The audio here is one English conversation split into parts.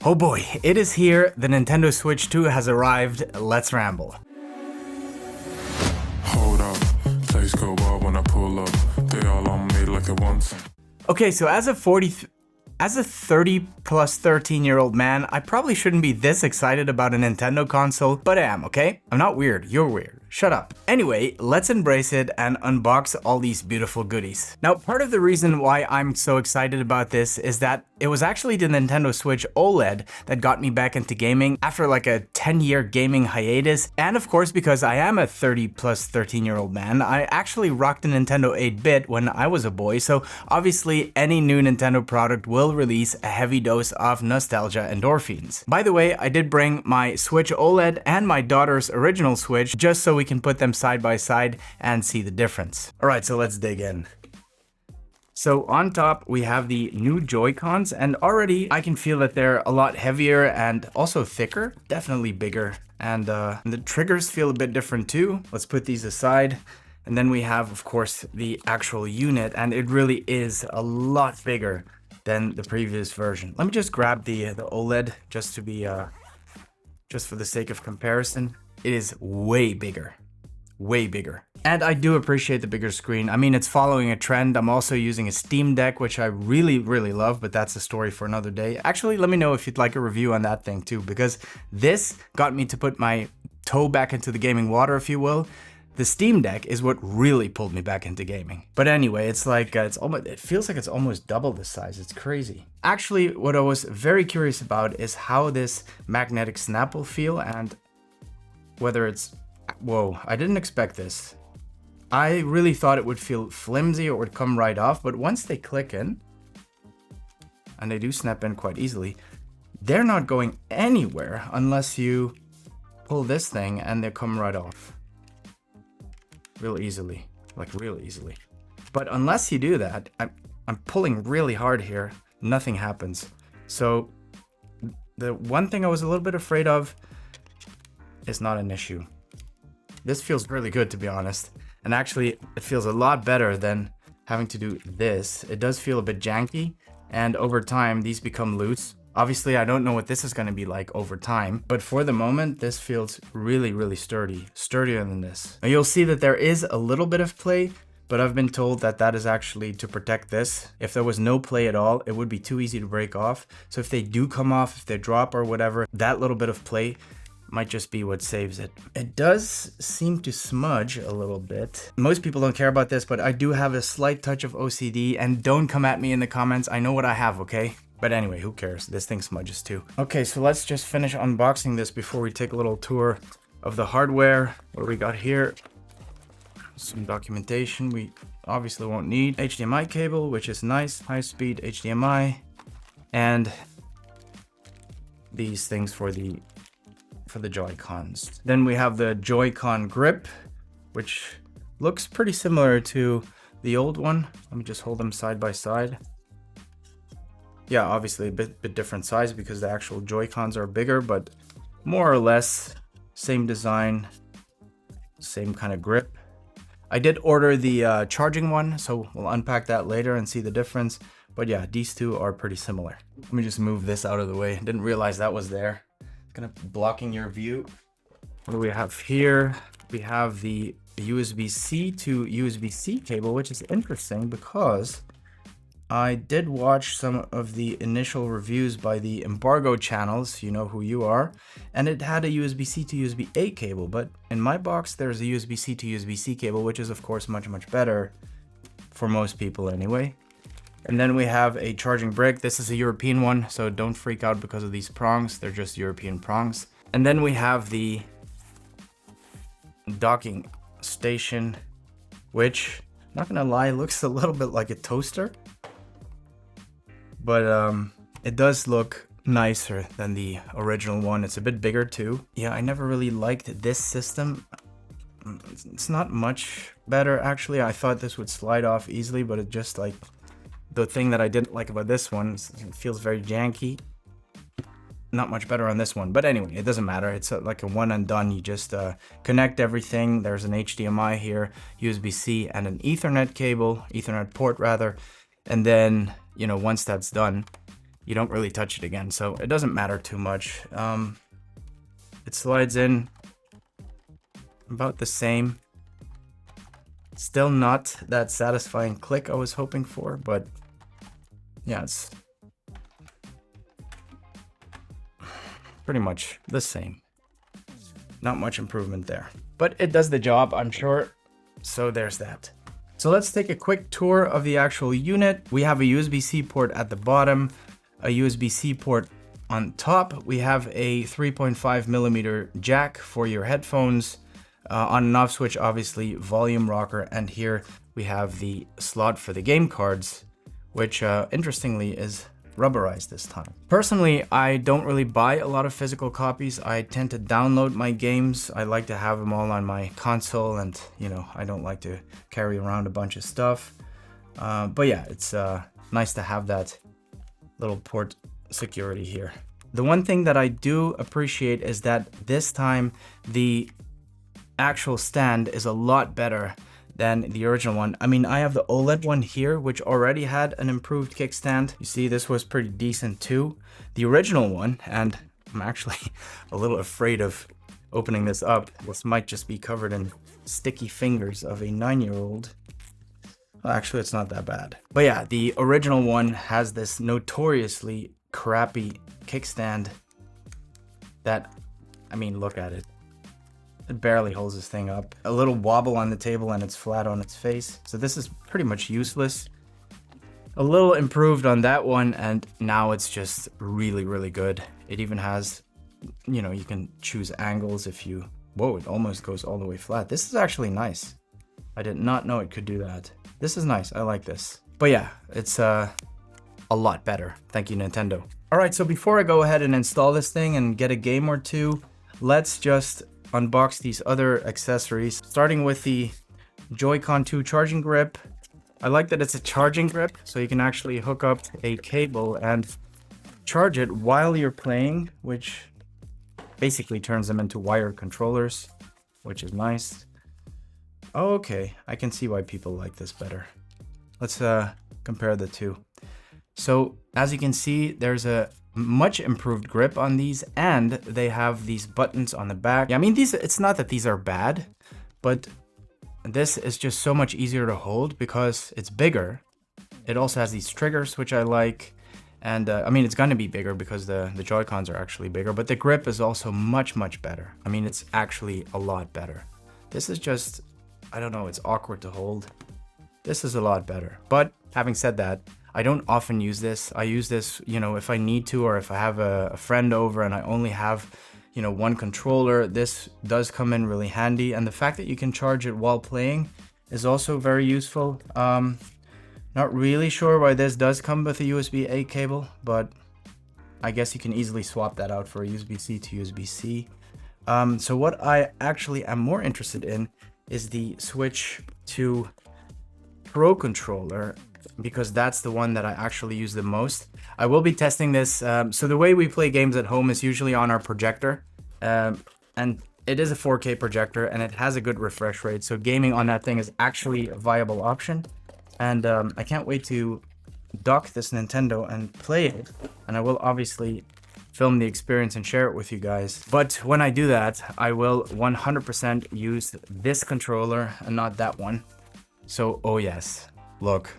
Oh boy, it is here. The Nintendo Switch 2 has arrived. Let's ramble. Hold up, place go wild when I pull up. They all on me like it once. Okay, so as a 30 plus 13-year-old man, I probably shouldn't be this excited about a Nintendo console, but I am, okay? I'm not weird, you're weird. Shut up. Anyway, let's embrace it and unbox all these beautiful goodies. Now, part of the reason why I'm so excited about this is that it was actually the Nintendo Switch OLED that got me back into gaming after like a 10-year gaming hiatus. And of course, because I am a 30 plus 13-year-old man, I actually rocked a Nintendo 8-bit when I was a boy, so obviously any new Nintendo product will release a heavy dose of nostalgia endorphins. By the way, I did bring my Switch OLED and my daughter's original Switch just so we can put them side by side and see the difference. All right, so let's dig in. So on top, we have the new Joy-Cons, and already I can feel that they're a lot heavier and also thicker, definitely bigger. And the triggers feel a bit different too. Let's put these aside. And then we have, of course, the actual unit, and it really is a lot bigger than the previous version. Let me just grab the OLED just to be, just for the sake of comparison. It is way bigger. Way bigger. And I do appreciate the bigger screen. I mean, it's following a trend. I'm also using a Steam Deck, which I really, really love, but that's a story for another day. Actually, let me know if you'd like a review on that thing too, because this got me to put my toe back into the gaming water, if you will. The Steam Deck is what really pulled me back into gaming. But anyway, it's like, it feels like it's almost double the size. It's crazy. Actually, what I was very curious about is how this magnetic snap will feel and whether it's, whoa, I didn't expect this. I really thought it would feel flimsy or it would come right off, but once they click in, and they do snap in quite easily, they're not going anywhere unless you pull this thing and they come right off. Real easily, like real easily. But unless you do that, I'm pulling really hard here, nothing happens. So the one thing I was a little bit afraid of is not an issue. This feels really good, to be honest. And actually, it feels a lot better than having to do this. It does feel a bit janky, and over time, these become loose. Obviously, I don't know what this is going to be like over time, but for the moment, this feels really, really sturdy, sturdier than this. Now, you'll see that there is a little bit of play, but I've been told that that is actually to protect this. If there was no play at all, it would be too easy to break off. So if they do come off, if they drop or whatever, that little bit of play might just be what saves it. It does seem to smudge a little bit. Most people don't care about this, but I do have a slight touch of OCD, and don't come at me in the comments. I know what I have, okay? But anyway, who cares? This thing smudges too. Okay, so let's just finish unboxing this before we take a little tour of the hardware. What do we got here? Some documentation we obviously won't need. HDMI cable, which is nice. High-speed HDMI. And these things for the Joy-Cons. Then we have the Joy-Con grip, which looks pretty similar to the old one. Let me just hold them side by side. Yeah, obviously a bit different size because the actual Joy-Cons are bigger, but more or less same design, same kind of grip. I did order the charging one, so we'll unpack that later and see the difference. But yeah, these two are pretty similar. Let me just move this out of the way. Didn't realize that was there. Kind of blocking your view. What do we have here? We have the USB-C to USB-C cable, which is interesting because I did watch some of the initial reviews by the embargo channels, you know who you are, and it had a USB-C to USB-A cable, but in my box there's a USB-C to USB-C cable, which is of course much better for most people anyway. And then we have a charging brick. This is a European one, so don't freak out because of these prongs. They're just European prongs. And then we have the docking station, which, not gonna lie, looks a little bit like a toaster. But it does look nicer than the original one. It's a bit bigger too. Yeah, I never really liked this system. It's not much better, actually. I thought this would slide off easily, but it just like... The thing that I didn't like about this one is it feels very janky. Not much better on this one, but anyway, it doesn't matter. It's like a one and done. You just connect everything. There's an HDMI here, USB-C, and an Ethernet cable, Ethernet port rather. And then, you know, once that's done, you don't really touch it again. So it doesn't matter too much. It slides in about the same. Still not that satisfying click I was hoping for, but yeah, it's pretty much the same. Not much improvement there, but it does the job, I'm sure. So there's that. So let's take a quick tour of the actual unit. We have a USB-C port at the bottom, a USB-C port on top. We have a 3.5mm jack for your headphones, on and off switch, obviously, volume rocker, and here we have the slot for the game cards, which interestingly is rubberized this time. Personally, I don't really buy a lot of physical copies. I tend to download my games. I like to have them all on my console, and you know, I don't like to carry around a bunch of stuff. But yeah, it's nice to have that little port security here. The one thing that I do appreciate is that this time the actual stand is a lot better than the original one. I mean, I have the OLED one here, which already had an improved kickstand. You see, this was pretty decent too. The original one, and I'm actually a little afraid of opening this up. This might just be covered in sticky fingers of a 9-year-old. Well, actually, it's not that bad. But yeah, the original one has this notoriously crappy kickstand that, I mean, look at it. It barely holds this thing up. A little wobble on the table and it's flat on its face. So this is pretty much useless. A little improved on that one, and now it's just really, really good. It even has, you know, you can choose angles if you... Whoa, it almost goes all the way flat. This is actually nice. I did not know it could do that. This is nice. I like this. But yeah, it's a lot better. Thank you, Nintendo. All right, so before I go ahead and install this thing and get a game or two, let's just unbox these other accessories, starting with the Joy-Con 2 charging grip. I like that it's a charging grip, so you can actually hook up a cable and charge it while you're playing, which basically turns them into wired controllers, which is nice. Oh, okay, I can see why people like this better. Let's compare the two. So as you can see, there's a much improved grip on these, and they have these buttons on the back. Yeah, I mean, these, it's not that these are bad, but this is just so much easier to hold because it's bigger. It also has these triggers, which I like. And I mean, it's going to be bigger because the Joy-Cons are actually bigger, but the grip is also much, much better. I mean, it's actually a lot better. This is just, I don't know, it's awkward to hold. This is a lot better. But having said that, I don't often use this. I use this, you know, if I need to, or if I have a friend over and I only have, you know, one controller, this does come in really handy. And the fact that you can charge it while playing is also very useful. Not really sure why this does come with a USB-A cable, but I guess you can easily swap that out for a USB-C to USB-C. So what I actually am more interested in is the Switch to Pro controller, because that's the one that I actually use the most. I will be testing this. So the way we play games at home is usually on our projector, and it is a 4K projector and it has a good refresh rate. So gaming on that thing is actually a viable option. And I can't wait to dock this Nintendo and play it. And I will obviously film the experience and share it with you guys. But when I do that, I will 100% use this controller and not that one. So, oh yes, look.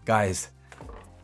Guys,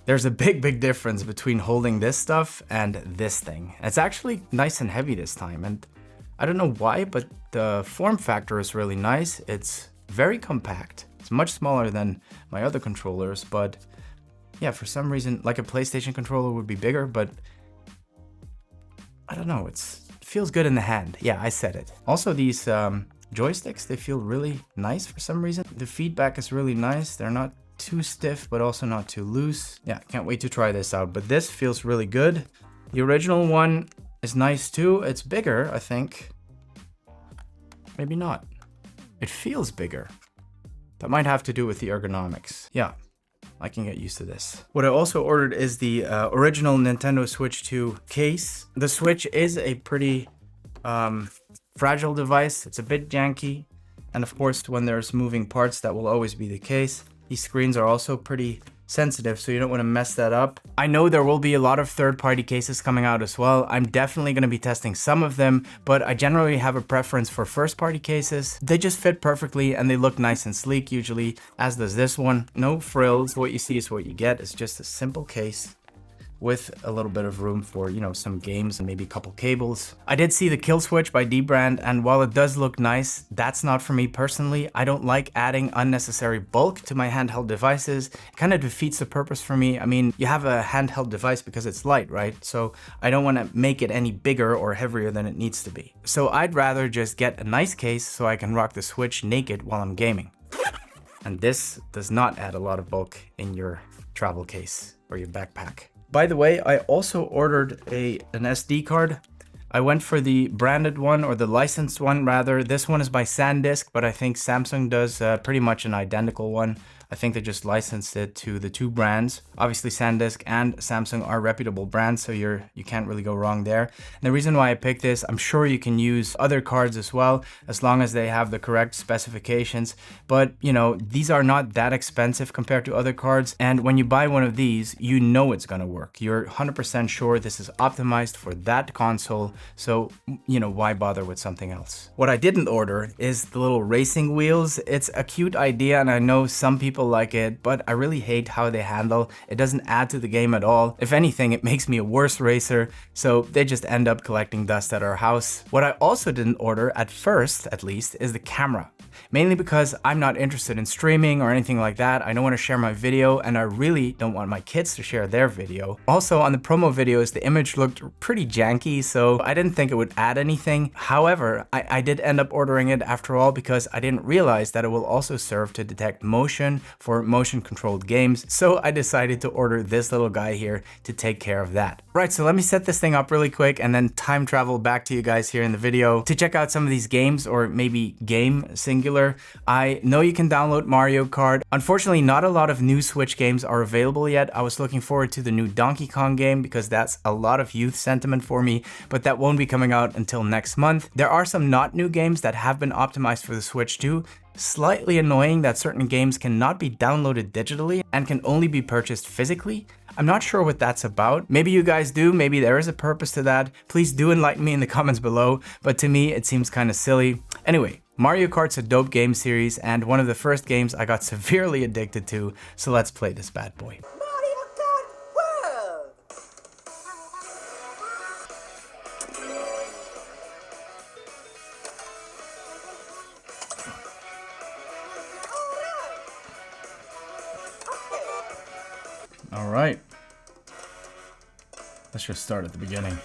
there's a big difference between holding this stuff and this thing. It's actually nice and heavy this time, and I don't know why, but the form factor is really nice. It's very compact. It's much smaller than my other controllers, but yeah, for some reason, like a PlayStation controller would be bigger, but I don't know, it feels good in the hand. Yeah, I said it. Also, these joysticks, they feel really nice for some reason. The feedback is really nice. They're not too stiff, but also not too loose. Yeah, can't wait to try this out, but this feels really good. The original one is nice too. It's bigger, I think. Maybe not. It feels bigger. That might have to do with the ergonomics. Yeah, I can get used to this. What I also ordered is the original Nintendo Switch 2 case. The Switch is a pretty fragile device. It's a bit janky. And of course, when there's moving parts, that will always be the case. These screens are also pretty sensitive, so you don't want to mess that up. I know there will be a lot of third-party cases coming out as well. I'm definitely going to be testing some of them, but I generally have a preference for first-party cases. They just fit perfectly and they look nice and sleek usually, as does this one. No frills. What you see is what you get. It's just a simple case with a little bit of room for, you know, some games and maybe a couple cables. I did see the kill switch by Dbrand, and while it does look nice, that's not for me personally. I don't like adding unnecessary bulk to my handheld devices. It kind of defeats the purpose for me. I mean, you have a handheld device because it's light, right? So I don't want to make it any bigger or heavier than it needs to be. So I'd rather just get a nice case so I can rock the Switch naked while I'm gaming. And this does not add a lot of bulk in your travel case or your backpack. By the way, I also ordered an SD card. I went for the branded one, or the licensed one rather. This one is by SanDisk, but I think Samsung does pretty much an identical one. I think they just licensed it to the two brands. Obviously SanDisk and Samsung are reputable brands, so you can't really go wrong there. And the reason why I picked this, I'm sure you can use other cards as well, as long as they have the correct specifications. But you know, these are not that expensive compared to other cards. And when you buy one of these, you know it's gonna work. You're 100% sure this is optimized for that console. So, you know, why bother with something else? What I didn't order is the little racing wheels. It's a cute idea, and I know some people like it, but I really hate how they handle. It doesn't add to the game at all. If anything, it makes me a worse racer, so they just end up collecting dust at our house. What I also didn't order, at first at least, is the camera. Mainly because I'm not interested in streaming or anything like that. I don't want to share my video, and I really don't want my kids to share their video. Also, on the promo videos, the image looked pretty janky, so I didn't think it would add anything. However, I did end up ordering it after all because I didn't realize that it will also serve to detect motion for motion controlled games. So I decided to order this little guy here to take care of that. Right, so let me set this thing up really quick and then time travel back to you guys here in the video to check out some of these games, or maybe game singular. I know you can download Mario Kart. Unfortunately, not a lot of new Switch games are available yet. I was looking forward to the new Donkey Kong game because that's a lot of youth sentiment for me, but that won't be coming out until next month. There are some not new games that have been optimized for the Switch too. Slightly annoying that certain games cannot be downloaded digitally and can only be purchased physically. I'm not sure what that's about. Maybe you guys do, maybe there is a purpose to that. Please do enlighten me in the comments below, but to me it seems kind of silly. Anyway, Mario Kart's a dope game series and one of the first games I got severely addicted to, so let's play this bad boy. Mario Kart World! All right. Let's just start at the beginning.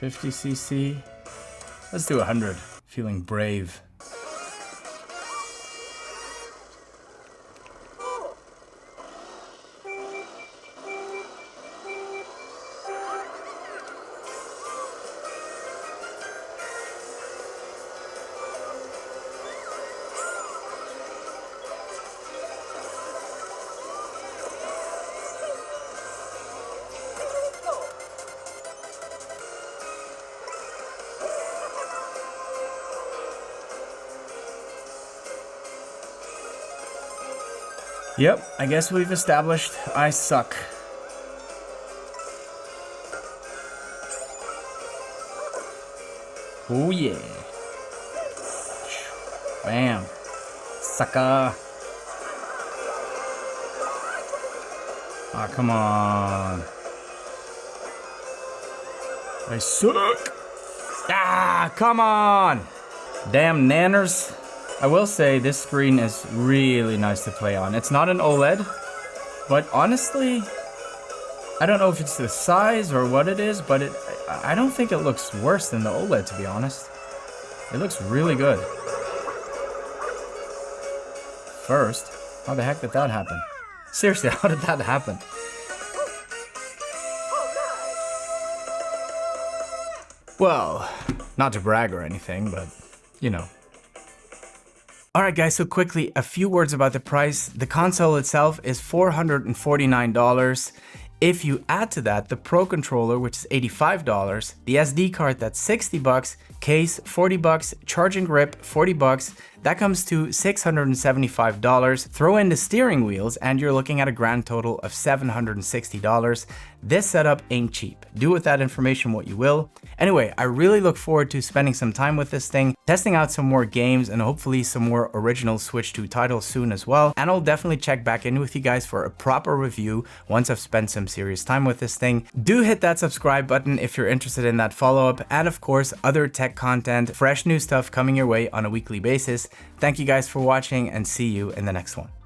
50cc. Let's do 100. Feeling brave. Yep, I guess we've established I suck. Oh yeah. Bam. Sucker. Ah, come on. I suck. Ah, come on. Damn nanners. I will say this screen is really nice to play on. It's not an OLED, but honestly, I don't know if it's the size or what it is, but I don't think it looks worse than the OLED, to be honest. It looks really good. First, how the heck did that happen? Seriously, how did that happen? Well, not to brag or anything, but you know. Alright guys, so quickly, a few words about the price. The console itself is $449. If you add to that the Pro controller, which is $85, the SD card that's $60, case $40, charging grip $40, that comes to $675. Throw in the steering wheels and you're looking at a grand total of $760. This setup ain't cheap. Do with that information what you will. Anyway, I really look forward to spending some time with this thing, testing out some more games and hopefully some more original Switch 2 titles soon as well. And I'll definitely check back in with you guys for a proper review once I've spent some serious time with this thing. Do hit that subscribe button if you're interested in that follow-up, and of course other tech content, fresh new stuff coming your way on a weekly basis. Thank you guys for watching and see you in the next one.